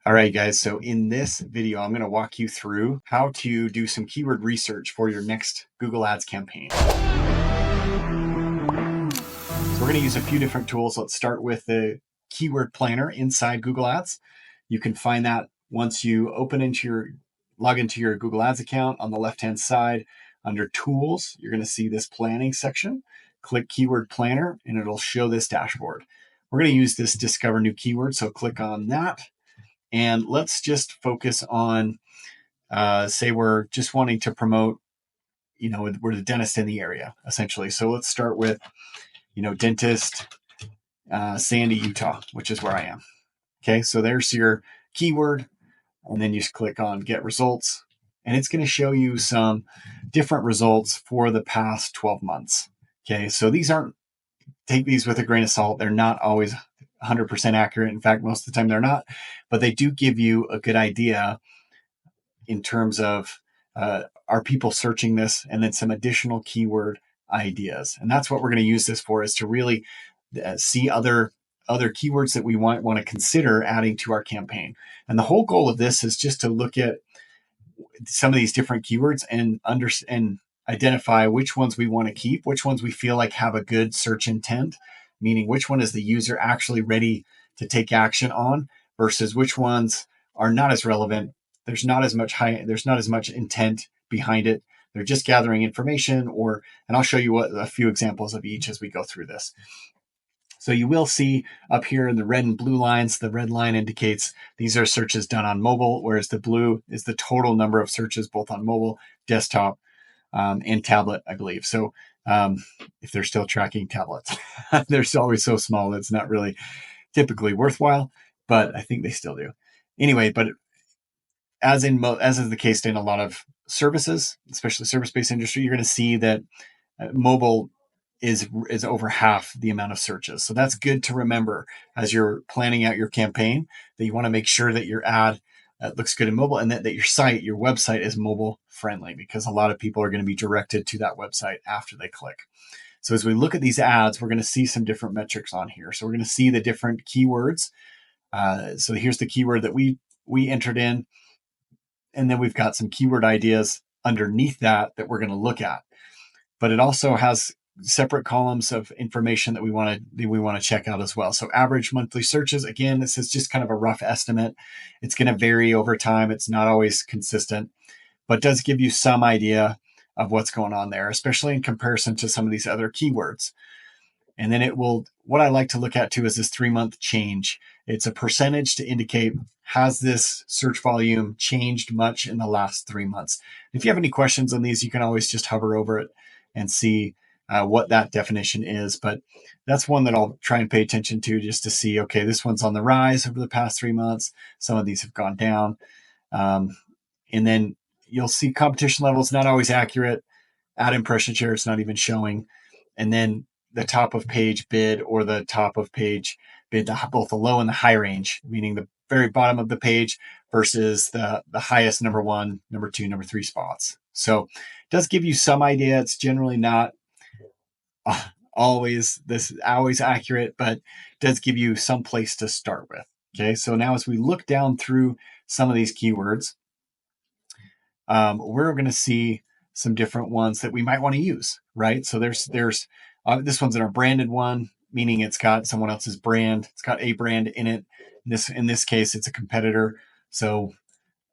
All right, guys. So in this video, I'm going to walk you through how to do some keyword research for your next Google Ads campaign. So we're going to use a few different tools. Let's start with the keyword planner inside Google Ads. You can find that once you log into your Google Ads account. On the left-hand side under tools, you're going to see this planning section. Click keyword planner and it'll show this dashboard. We're going to use this discover new keyword. So click on that. And let's just focus on, say we're just wanting to promote, we're the dentist in the area, essentially. So let's start with, dentist, Sandy, Utah, which is where I am. Okay, so there's your keyword. And then you just click on get results. And it's going to show you some different results for the past 12 months. Okay, so take these with a grain of salt. They're not always 100% accurate. In fact, most of the time they're not, but they do give you a good idea in terms of are people searching this, and then some additional keyword ideas. And that's what we're going to use this for, is to really see other keywords that we want to consider adding to our campaign. And the whole goal of this is just to look at some of these different keywords and identify which ones we want to keep, which ones we feel like have a good search intent, meaning which one is the user actually ready to take action on versus which ones are not as relevant. There's not as much intent behind it. They're just gathering information, and I'll show you a few examples of each as we go through this. So you will see up here in the red and blue lines, the red line indicates these are searches done on mobile, whereas the blue is the total number of searches both on mobile, desktop, and tablet, I believe. So if they're still tracking tablets, they're always so small it's not really typically worthwhile, but I think they still do. Anyway, but as is the case in a lot of services, especially service-based industry, you're going to see that mobile is over half the amount of searches. So that's good to remember as you're planning out your campaign, that you want to make sure that your ad looks good in mobile, and that your website is mobile friendly, because a lot of people are going to be directed to that website after they click. So as we look at these ads, we're going to see some different metrics on here. So we're going to see the different keywords. So here's the keyword that we entered in. And then we've got some keyword ideas underneath that we're going to look at. But it also has separate columns of information that we want to check out as well. So average monthly searches, again, this is just kind of a rough estimate. It's going to vary over time. It's not always consistent, but does give you some idea of what's going on there, especially in comparison to some of these other keywords. And then what I like to look at too is this 3-month change. It's a percentage to indicate, has this search volume changed much in the last 3 months? If you have any questions on these, you can always just hover over it and see what that definition is. But that's one that I'll try and pay attention to, just to see, okay, this one's on the rise over the past 3 months. Some of these have gone down. And then you'll see competition levels, not always accurate. Ad impression share, it's not even showing. And then the top of page bid, or the top of page bid, both the low and the high range, meaning the very bottom of the page versus the highest number 1, number 2, number 3 spots. So it does give you some idea. It's generally not always accurate, but does give you some place to start with. Okay, so now as we look down through some of these keywords, we're going to see some different ones that we might want to use, right? So there's this one's in our branded one, meaning it's got someone else's brand. It's got a brand in it. In this case, it's a competitor. So,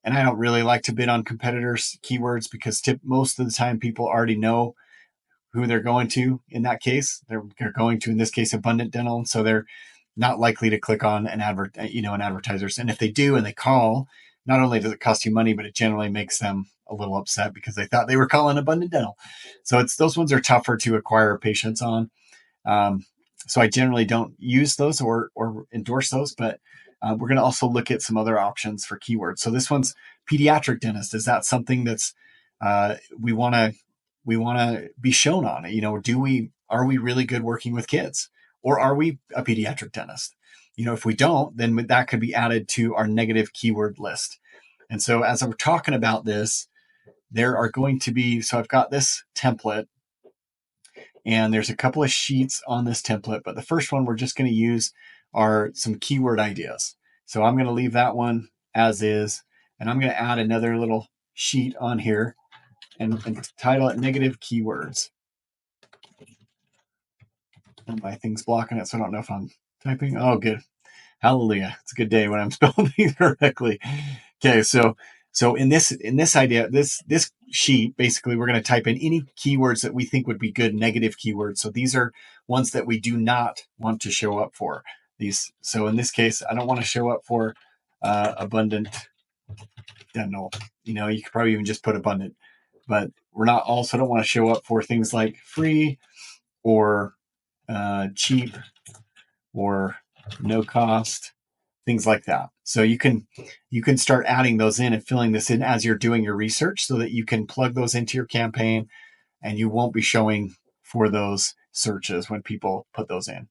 and I don't really like to bid on competitors' keywords, because most of the time people already know who they're going to. In that case, they're going to, in this case, Abundant Dental. So they're not likely to click on an advertiser's. And if they do and they call, not only does it cost you money, but it generally makes them a little upset because they thought they were calling Abundant Dental. So those ones are tougher to acquire patients on. So I generally don't use those or endorse those, but we're going to also look at some other options for keywords. So this one's pediatric dentist. Is that something that's we want to be shown on? Are we really good working with kids, or are we a pediatric dentist? If we don't, then that could be added to our negative keyword list. And so as I'm talking about this, there are going to be, so I've got this template, and there's a couple of sheets on this template, but the first one we're just going to use are some keyword ideas. So I'm going to leave that one as is. And I'm going to add another little sheet on here and title it negative keywords. And my thing's blocking it, so I don't know if I'm typing. Oh, good. Hallelujah. It's a good day when I'm spelling things correctly. Okay, so in this idea, this sheet, basically we're going to type in any keywords that we think would be good negative keywords. So these are ones that we do not want to show up for. So in this case, I don't want to show up for abundant dental. You could probably even just put abundant, but we're not also don't want to show up for things like free or cheap or no cost, things like that. So you can start adding those in and filling this in as you're doing your research so that you can plug those into your campaign and you won't be showing for those searches when people put those in.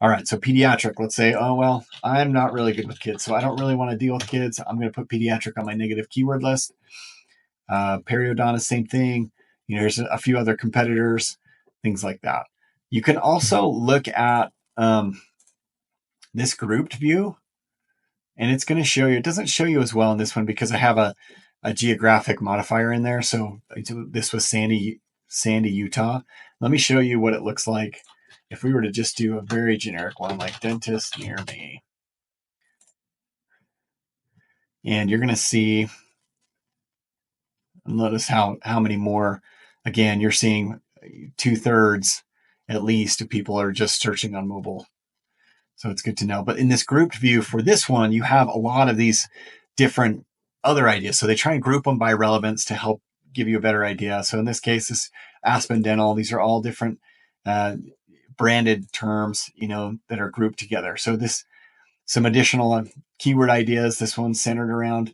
All right, so pediatric, let's say, oh, well, I'm not really good with kids, so I don't really want to deal with kids. I'm going to put pediatric on my negative keyword list. Periodontist, same thing. There's a few other competitors, things like that. You can also look at this grouped view, and it's going to show you. It doesn't show you as well in this one because I have a geographic modifier in there. So this was Sandy, Utah. Let me show you what it looks like if we were to just do a very generic one like dentist near me. And you're going to see, notice how many more, again, you're seeing 2/3 at least of people are just searching on mobile. So it's good to know. But in this grouped view for this one, you have a lot of these different other ideas. So they try and group them by relevance to help give you a better idea. So in this case, this Aspen Dental, these are all different branded terms, that are grouped together. So some additional keyword ideas. This one's centered around,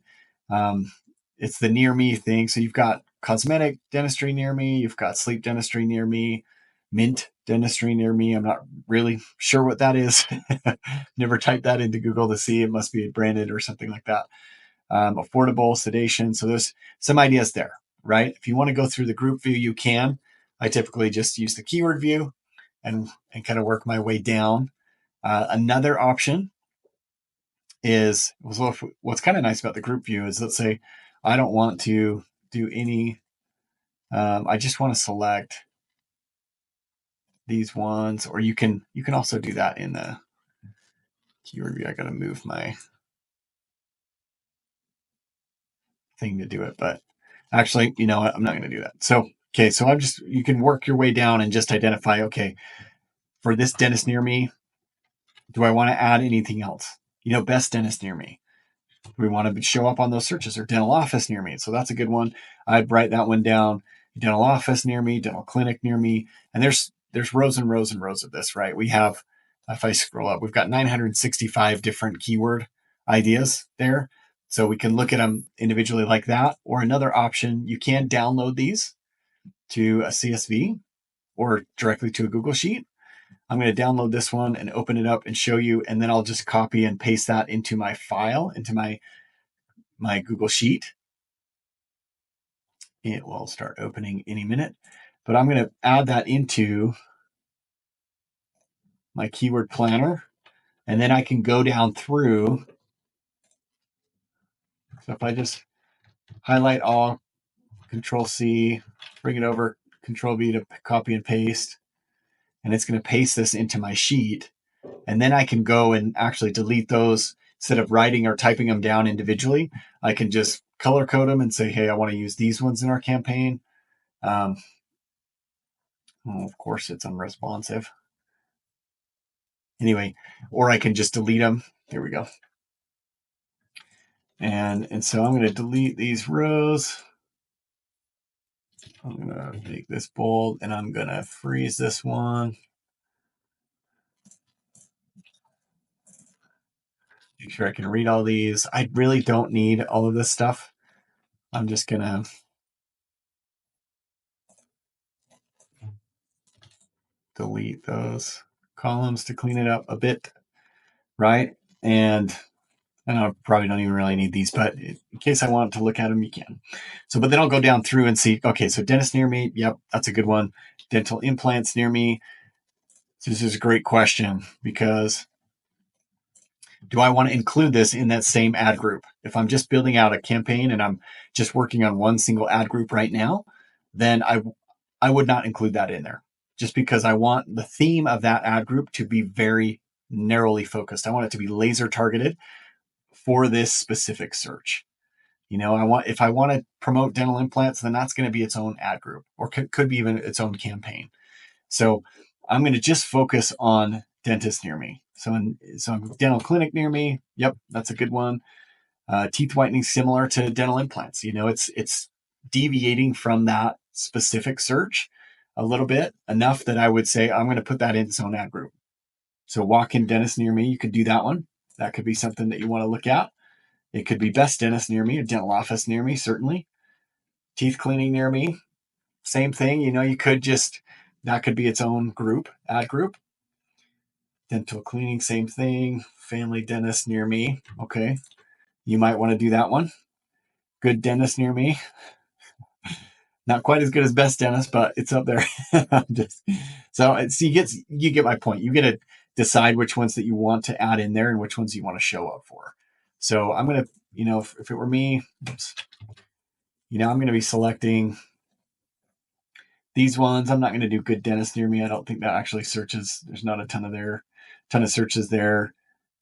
it's the near me thing. So you've got cosmetic dentistry near me. You've got sleep dentistry near me. Mint dentistry near me. I'm not really sure what that is. Never typed that into Google to see. It must be branded or something like that. Affordable sedation. So there's some ideas there, right? If you want to go through the group view, you can. I typically just use the keyword view and kind of work my way down. Another option is, what's kind of nice about the group view is, let's say I don't want to do any, I just want to select these ones, or you can also do that in the keyword view. I got to move my thing to do it, but actually, I'm not going to do that. So, okay, so you can work your way down and just identify, okay, for this dentist near me, do I want to add anything else? Best dentist near me. We want to show up on those searches, or dental office near me. So that's a good one. I'd write that one down. Dental office near me, dental clinic near me. And there's rows and rows and rows of this, right? We have, if I scroll up, we've got 965 different keyword ideas there. So we can look at them individually like that. Or another option, you can download these to a CSV or directly to a Google Sheet. I'm going to download this one and open it up and show you, and then I'll just copy and paste that into my file, into my Google Sheet. It will start opening any minute, but I'm going to add that into my keyword planner, and then I can go down through. So if I just highlight all, Control C, bring it over, Control V to copy and paste, and it's going to paste this into my sheet. And then I can go and actually delete those. Instead of writing or typing them down individually, I can just color code them and say, hey, I want to use these ones in our campaign. Well, of course, it's unresponsive. Anyway, or I can just delete them. Here we go. And so I'm going to delete these rows. I'm going to make this bold, and I'm going to freeze this one. Make sure I can read all these. I really don't need all of this stuff. I'm just going to delete those columns to clean it up a bit, right? And I probably don't even really need these, but in case I want to look at them, you can. So, but then I'll go down through and see, okay, so dentist near me. Yep, that's a good one. Dental implants near me. So this is a great question because do I want to include this in that same ad group? If I'm just building out a campaign and I'm just working on one single ad group right now, then I would not include that in there, just because I want the theme of that ad group to be very narrowly focused. I want it to be laser targeted for this specific search. If I want to promote dental implants, then that's going to be its own ad group, or could be even its own campaign. So I'm going to just focus on dentist near me. So dental clinic near me. Yep, that's a good one. Teeth whitening similar to dental implants. It's deviating from that specific search a little bit, enough that I would say I'm going to put that in its own ad group. So walk-in dentist near me, you could do that one. That could be something that you want to look at. It could be best dentist near me, a dental office near me, certainly. Teeth cleaning near me, same thing. That could be its own group, ad group. Dental cleaning, same thing. Family dentist near me. Okay. You might want to do that one. Good dentist near me. Not quite as good as best dentist, but it's up there. You get my point. You get to decide which ones that you want to add in there and which ones you want to show up for. So I'm going to, if it were me, I'm going to be selecting these ones. I'm not going to do good dentist near me. I don't think that actually searches. There's not a ton of searches there.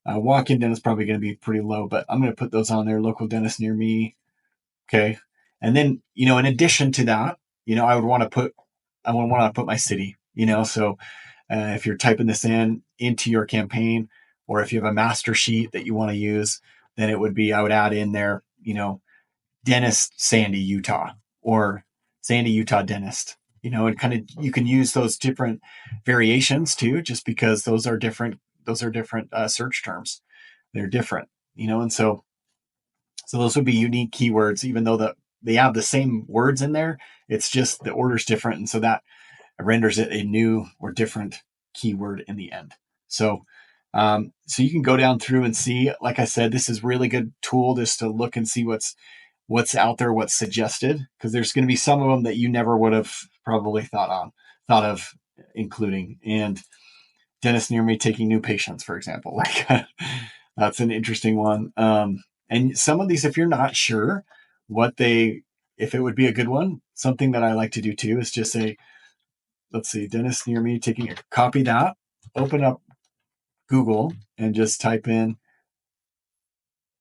Walk-in dentist probably going to be pretty low, but I'm going to put those on there. Local dentist near me. Okay. And then, in addition to that, I would want to put my city, so if you're typing this into your campaign, or if you have a master sheet that you want to use, then I would add in there, dentist, Sandy, Utah, or Sandy, Utah dentist, and kind of, you can use those different variations too, just because those are different search terms. They're different, and so those would be unique keywords, even though they have the same words in there. It's just the order's different. And so that renders it a new or different keyword in the end. So you can go down through and see, like I said, this is really good tool just to look and see what's out there, what's suggested, because there's going to be some of them that you never would have probably thought of including. And dentist near me taking new patients, for example, like that's an interesting one. And some of these, if you're not sure if it would be a good one, something that I like to do too is just say, let's see, dentist near me copy that, open up Google and just type in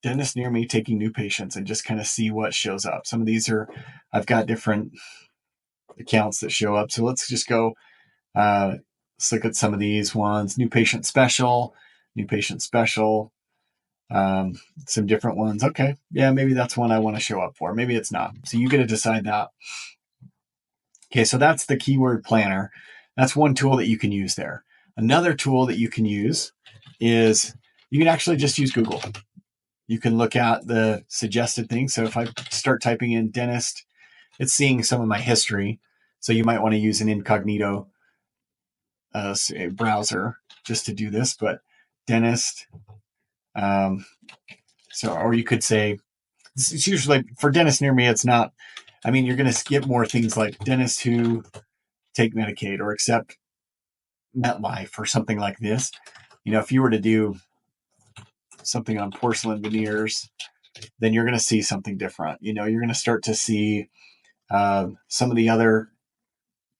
dentist near me taking new patients and just kind of see what shows up. Some of these I've got different accounts that show up. So let's just go, let's look at some of these ones. New patient special, some different ones. Okay. Yeah, maybe that's one I want to show up for. Maybe it's not. So you get to decide that. Okay. So that's the keyword planner. That's one tool that you can use there. Another tool that you can use is you can actually just use Google. You can look at the suggested things. So if I start typing in dentist, it's seeing some of my history. So you might want to use an incognito browser just to do this, but dentist. Or you could say, it's usually for dentists near me, it's not, you're going to skip more things like dentists who take Medicaid or accept MetLife or something like this. If you were to do something on porcelain veneers, then you're going to see something different. You're going to start to see some of the other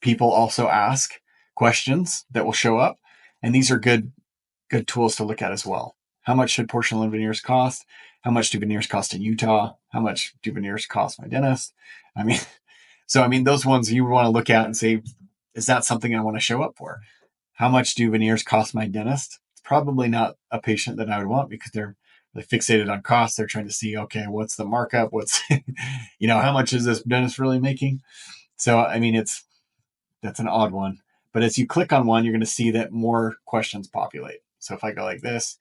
people also ask questions that will show up. And these are good tools to look at as well. How much should porcelain veneers cost? How much do veneers cost in Utah? How much do veneers cost my dentist? Those ones you want to look at and say, is that something I want to show up for? How much do veneers cost my dentist? It's probably not a patient that I would want, because they're fixated on cost. They're trying to see, okay, what's the markup? What's, how much is this dentist really making? So, that's an odd one. But as you click on one, you're going to see that more questions populate. So if I go like this,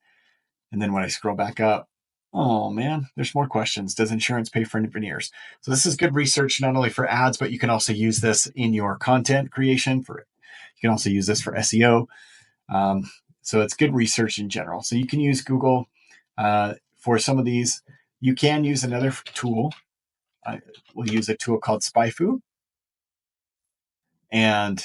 and then when I scroll back up, oh man, there's more questions. Does insurance pay for veneers? So this is good research, not only for ads, but you can also use this in your content creation. You can also use this for SEO. So it's good research in general. So you can use Google for some of these. You can use another tool. We'll use a tool called SpyFu. And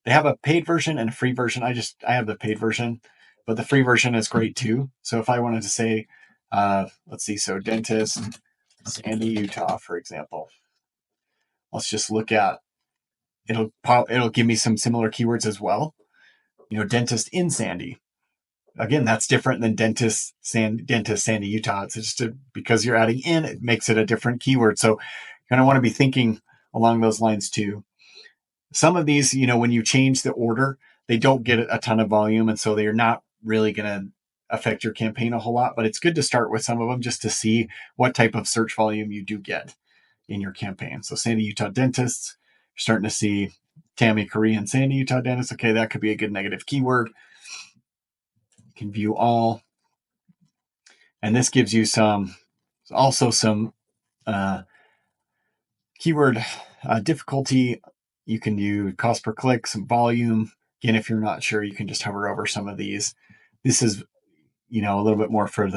they have a paid version and a free version. I have the paid version. but the free version is great too. So if I wanted to say, let's see, so dentist, Sandy, Utah, for example, let's just look at, it'll give me some similar keywords as well. Dentist in Sandy. Again, that's different than dentist Sandy, Utah. It's just because you're adding in, it makes it a different keyword. So you're going to want to be thinking along those lines too. Some of these, when you change the order, they don't get a ton of volume. And so they're not really going to affect your campaign a whole lot, but it's good to start with some of them just to see what type of search volume you do get in your campaign. So Sandy, Utah dentists, you're starting to see Tammy, Korean, Sandy, Utah dentist. Okay, that could be a good negative keyword. You can view all. And this gives you some keyword difficulty. You can do cost per click, some volume. Again, if you're not sure, you can just hover over some of these. This is, a little bit more for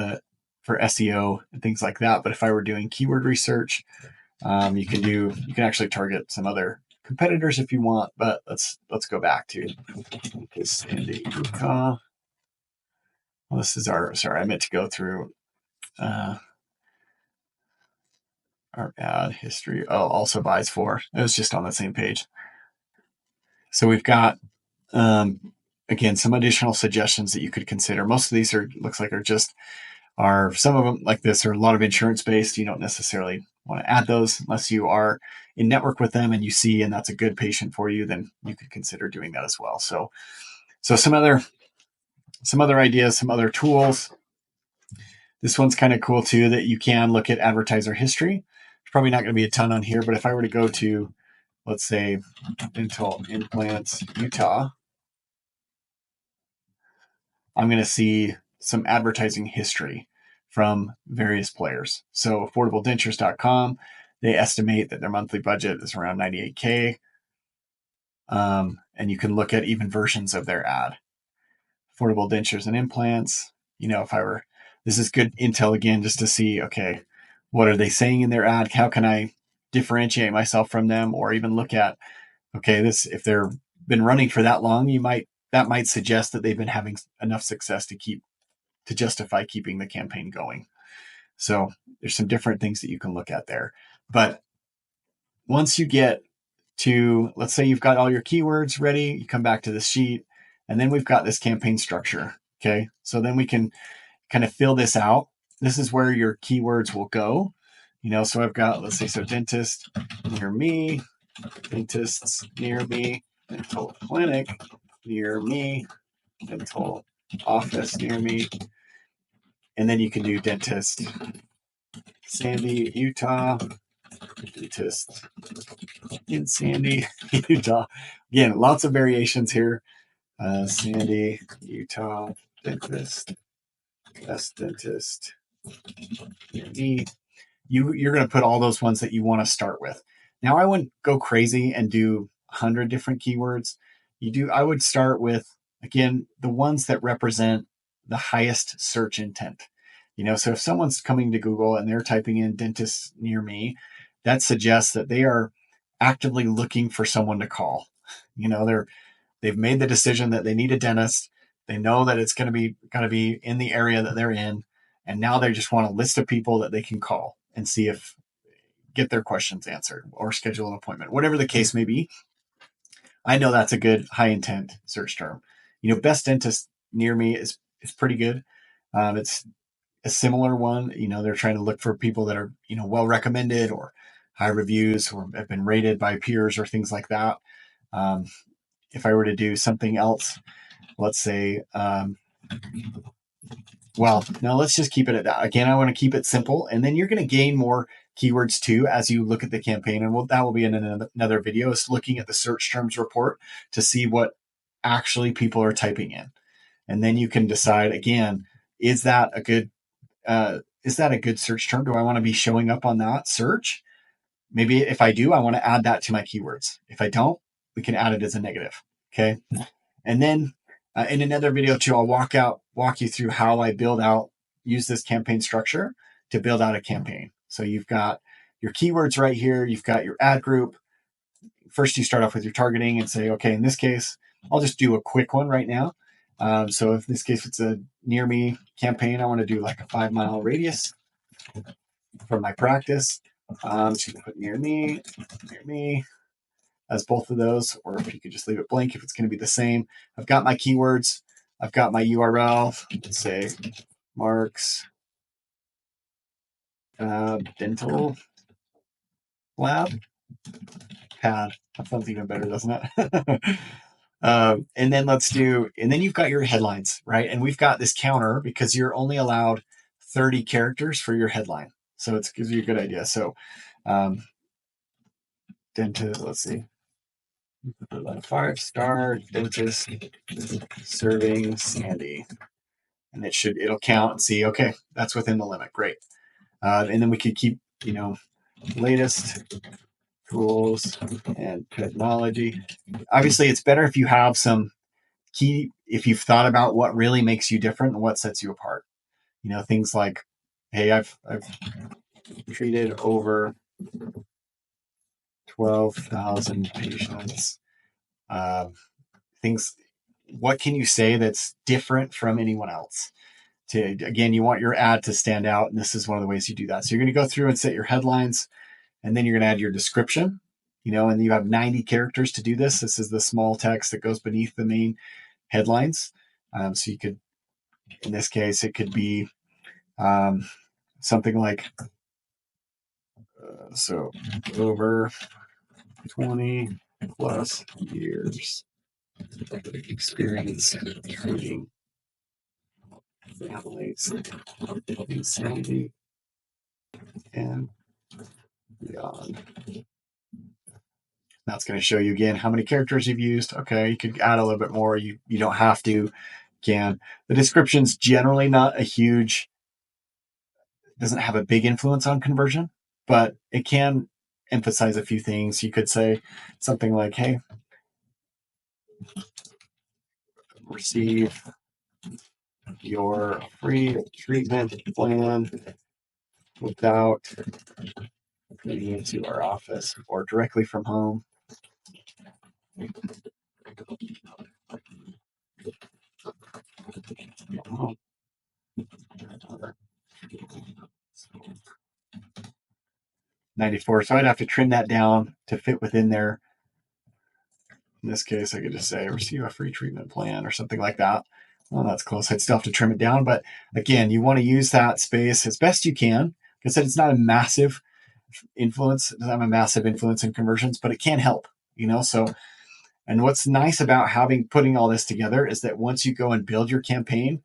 SEO and things like that. But if I were doing keyword research, you can actually target some other competitors if you want. But let's go back to Sandy Utah. Well, this is sorry, I meant to go through our ad history. Oh, also buys for. It was just on the same page. So we've got, again, some additional suggestions that you could consider. Most of these looks like some of them like this are a lot of insurance based. You don't necessarily want to add those unless you are in network with them and you see, and that's a good patient for you, then you could consider doing that as well. So some other ideas, some other tools. This one's kind of cool too, that you can look at advertiser history. There's probably not going to be a ton on here, but if I were to go to, let's say, dental implants, Utah, I'm going to see some advertising history from various players. So affordabledentures.com, they estimate that their monthly budget is around $98K. And you can look at even versions of their ad. Affordable Dentures and Implants, this is good intel again, just to see, okay, what are they saying in their ad? How can I differentiate myself from them? Or even look at, okay, if they're been running for that long, that might suggest that they've been having enough success to justify keeping the campaign going. So there's some different things that you can look at there. But once you get to, let's say you've got all your keywords ready, you come back to this sheet, and then we've got this campaign structure. Okay. So then we can kind of fill this out. This is where your keywords will go. So I've got, let's say, so dentist near me, dentists near me, dental clinic near me, dental office near me. And then you can do dentist Sandy, Utah, dentist in Sandy, Utah. Again, lots of variations here. Sandy, Utah, dentist, best dentist near me. You're going to put all those ones that you want to start with. Now, I wouldn't go crazy and do 100 different keywords. I would start with, again, the ones that represent the highest search intent. So if someone's coming to Google and they're typing in dentist near me, that suggests that they are actively looking for someone to call. They've made the decision that they need a dentist. They know that it's going to be in the area that they're in. And now they just want a list of people that they can call and see get their questions answered or schedule an appointment, whatever the case may be. I know that's a good high intent search term. Best dentist near me is pretty good. It's a similar one. They're trying to look for people that are, well recommended or high reviews or have been rated by peers or things like that. If I were to do something else, let's say, let's just keep it at that. Again, I want to keep it simple, and then you're going to gain more keywords too as you look at the campaign. And that will be in another video, is looking at the search terms report to see what actually people are typing in. And then you can decide, again, is that a good search term? Do I want to be showing up on that search? Maybe if I do, I want to add that to my keywords. If I don't, we can add it as a negative. Okay. And then in another video too, I'll walk you through how I use this campaign structure to build out a campaign. So you've got your keywords right here. You've got your ad group. First, you start off with your targeting and say, okay, in this case, I'll just do a quick one right now. So in this case, it's a near me campaign. I want to do like a 5-mile radius from my practice. So you can put near me as both of those, or if you could just leave it blank if it's going to be the same. I've got my keywords. I've got my URL. Let's say Mark's Dental Lab pad. That sounds even better, doesn't it? And then you've got your headlines, right? And we've got this counter because you're only allowed 30 characters for your headline. So it gives you a good idea. So, dentist, let's see, like 5-star dentist serving Sandy. And it'll count and see, okay, that's within the limit. Great. And then we could keep, latest tools and technology. Obviously, it's better if you have some if you've thought about what really makes you different and what sets you apart. Things like, hey, I've treated over 12,000 patients. Things, what can you say that's different from anyone else? Again, you want your ad to stand out, and this is one of the ways you do that. So you're going to go through and set your headlines, and then you're going to add your description, and you have 90 characters to do this. This is the small text that goes beneath the main headlines. So you could, in this case, it could be something like, so over 20 plus years experience treating families insanity and beyond. That's going to show you again how many characters you've used. Okay, you could add a little bit more. You don't have to. The description's generally not doesn't have a big influence on conversion, but it can emphasize a few things. You could say something like, hey, receive your free treatment plan without coming into our office or directly from home. 94. So I'd have to trim that down to fit within there. In this case, I could just say receive a free treatment plan or something like that. Well, that's close. I'd still have to trim it down. But again, you want to use that space as best you can. Like I said, it's not a massive influence. It doesn't have a massive influence in conversions, but it can help, So, and what's nice about putting all this together is that once you go and build your campaign,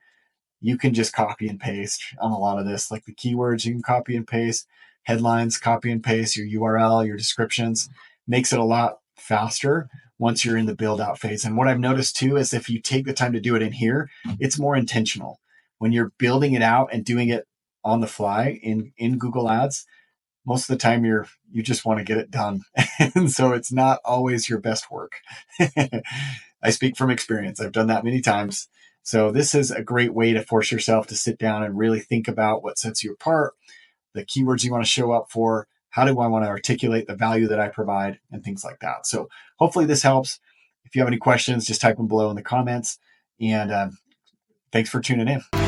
you can just copy and paste on a lot of this. Like the keywords, you can copy and paste, headlines, copy and paste, your URL, your descriptions. Makes it a lot faster once you're in the build out phase. And what I've noticed too is if you take the time to do it in here, it's more intentional. When you're building it out and doing it on the fly in Google Ads, most of the time you just want to get it done. And so it's not always your best work. I speak from experience. I've done that many times. So this is a great way to force yourself to sit down and really think about what sets you apart, the keywords you want to show up for, how do I want to articulate the value that I provide, and things like that. So hopefully this helps. If you have any questions, just type them below in the comments. And thanks for tuning in.